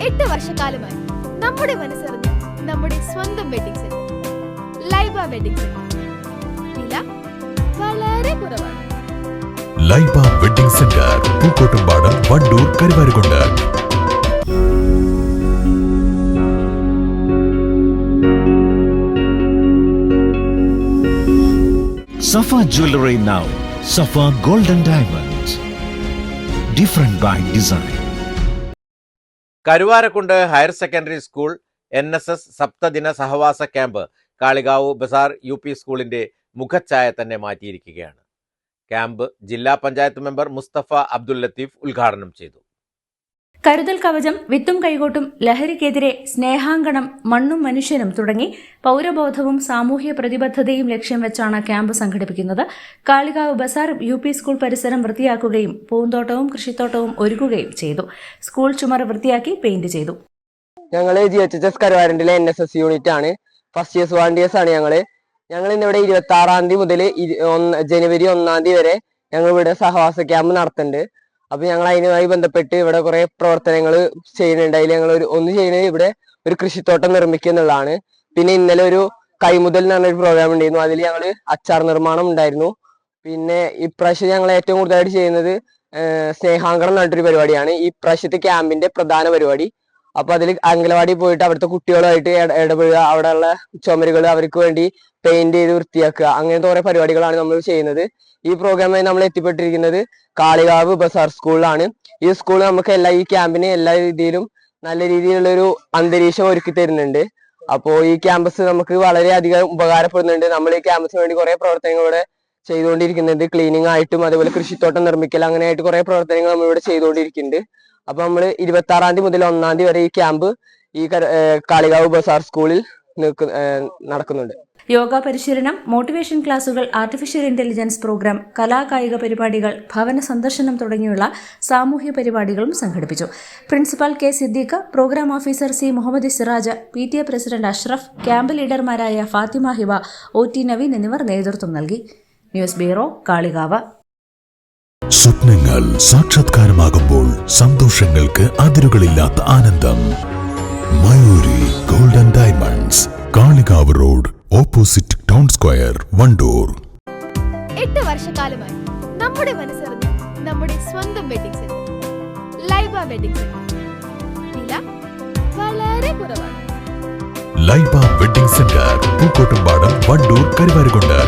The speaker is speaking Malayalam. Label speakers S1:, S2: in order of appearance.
S1: 8 വർഷക്കാലമായി നമ്മുടെ മനസ്സറിഞ്ഞ് നമ്മുടെ സ്വന്തം wedding centre Laiba wedding centre. വില വളരെ കുറവാണ്.
S2: Laiba wedding centre, Pookkottumpadam, Wandoor, Karuvarakundu.
S3: Safa Jewelry now. Safa Golden Diamonds. Different by design.
S4: Karuvarakundu higher secondary school NSS സപ്തദിന സഹവാസ ക്യാമ്പ് കാളികാവ് ബസാർ UP സ്കൂളിന്റെ മുഖച്ഛായ തന്നെ മാറ്റിയിരിക്കുകയാണ്. ക്യാമ്പ് ജില്ലാ പഞ്ചായത്ത് മെമ്പർ മുസ്തഫ അബ്ദുൽ ലത്തീഫ് ഉദ്ഘാടനം ചെയ്തു.
S5: കരുതൽ കവചം, വിത്തും കൈകോട്ടും, ലഹരിക്കെതിരെ സ്നേഹാങ്കണം, മണ്ണും മനുഷ്യനും തുടങ്ങി പൗരബോധവും സാമൂഹ്യ പ്രതിബദ്ധതയും ലക്ഷ്യം വെച്ചാണ് ക്യാമ്പ് സംഘടിപ്പിക്കുന്നത്. കാളികാവ് ബസാർ UP സ്കൂൾ പരിസരം വൃത്തിയാക്കുകയും പൂന്തോട്ടവും കൃഷിത്തോട്ടവും ഒരുക്കുകയും ചെയ്തു. സ്കൂൾ ചുമർ വൃത്തിയാക്കി പെയിന്റ് ചെയ്തു.
S6: ഞങ്ങൾ GHS കരുവാരണ്ടിലെ NSS യൂണിറ്റ് ആണ്. ഫസ്റ്റ് ഇയേഴ്സ് വോളണ്ടിയേഴ്സ് ആണ് ഞങ്ങൾ ഇന്നിവിടെ 26-ാം തീയതി മുതൽ ജനുവരി 1-ാം തീയതി വരെ ഞങ്ങൾ ഇവിടെ സഹവാസ ക്യാമ്പ് നടത്തുന്നുണ്ട്. അപ്പൊ ഞങ്ങൾ അതിനുമായി ബന്ധപ്പെട്ട് ഇവിടെ കുറെ പ്രവർത്തനങ്ങൾ ചെയ്യുന്നുണ്ട്. അതിൽ ഞങ്ങൾ ഒന്ന് ചെയ്യുന്നത് ഇവിടെ ഒരു കൃഷിത്തോട്ടം നിർമ്മിക്കുക എന്നുള്ളതാണ്. പിന്നെ ഇന്നലെ ഒരു കൈമുതൽ എന്ന് പറഞ്ഞൊരു പ്രോഗ്രാം ഉണ്ടായിരുന്നു. അതിൽ ഞങ്ങൾ അച്ചാർ നിർമ്മാണം ഉണ്ടായിരുന്നു. പിന്നെ ഇപ്രാവശ്യം ഞങ്ങൾ ഏറ്റവും കൂടുതലായിട്ട് ചെയ്യുന്നത് സ്നേഹാങ്കണം എന്ന് പറഞ്ഞിട്ടൊരു പരിപാടിയാണ് ഈ പ്രാവശ്യത്തെ ക്യാമ്പിന്റെ പ്രധാന പരിപാടി. അപ്പൊ അതിൽ അംഗനവാടി പോയിട്ട് അവിടുത്തെ കുട്ടികളുമായിട്ട് ഇടപെടുക, അവിടെയുള്ള ചുമരുകൾ അവർക്ക് വേണ്ടി പെയിന്റ് ചെയ്ത് വൃത്തിയാക്കുക, അങ്ങനത്തെ കുറെ പരിപാടികളാണ് നമ്മൾ ചെയ്യുന്നത്. ഈ പ്രോഗ്രാമായി നമ്മൾ എത്തിപ്പെട്ടിരിക്കുന്നത് കാളികാവ് ബസാർ സ്കൂളിലാണ്. ഈ സ്കൂൾ നമുക്ക് ഈ ക്യാമ്പിന് എല്ലാ രീതിയിലും നല്ല രീതിയിലുള്ള ഒരു അന്തരീക്ഷം ഒരുക്കി തരുന്നുണ്ട്. അപ്പോൾ ഈ ക്യാമ്പസ് നമുക്ക് വളരെയധികം ഉപകാരപ്പെടുന്നുണ്ട്. നമ്മൾ ഈ ക്യാമ്പസിന് വേണ്ടി കുറെ പ്രവർത്തനങ്ങൾ ചെയ്തുകൊണ്ടിരിക്കുന്നത് ക്ലീനിങ് ആയിട്ടും അതുപോലെ കൃഷിത്തോട്ടം നിർമ്മിക്കൽ അങ്ങനെയായിട്ട് കുറെ പ്രവർത്തനങ്ങൾ നമ്മൾ ഇവിടെ ചെയ്തുകൊണ്ടിരിക്കുന്നുണ്ട്. അപ്പൊ നമ്മൾ 26-ാം തീയതി മുതൽ 1-ാം തീയതി വരെ ഈ ക്യാമ്പ് ഈ കാളികാവ് ബസാർ സ്കൂളിൽ നടക്കുന്നുണ്ട്.
S5: യോഗ പരിശീലനം, മോട്ടിവേഷൻ ക്ലാസുകൾ, ആർട്ടിഫിഷ്യൽ ഇന്റലിജൻസ് പ്രോഗ്രാം, കലാകായിക പരിപാടികൾ, ഭവന സന്ദർശനം തുടങ്ങിയുള്ള സാമൂഹ്യ പരിപാടികളും സംഘടിപ്പിച്ചു. Principal K. Siddique, programme officer C. Muhammed Siraj, PTA president Ashraf, camp ലീഡർമാരായ ഫാത്തിമ ഹിബ, OT നവീൻ എന്നിവർ നേതൃത്വം നൽകി. News bureau, Kalikavu.
S2: സ്വപ്നങ്ങൾ സാക്ഷാത്കാരമാകുമ്പോൾ സന്തോഷങ്ങൾക്ക് അതിരുകളില്ലാത്ത ആനന്ദം. Mayuri golden diamonds, Kalikavu road, opposite town square, Wandoor.
S1: 8 വർഷക്കാലമായി നമ്മുടെ മനസ്സറിഞ്ഞ് നമ്മുടെ സ്വന്തം wedding centre Laiba wedding centre. വില വളരെ കുറവാണ്.
S2: Laiba wedding centre, Pookkottumpadam, Wandoor, Karuvarakundu.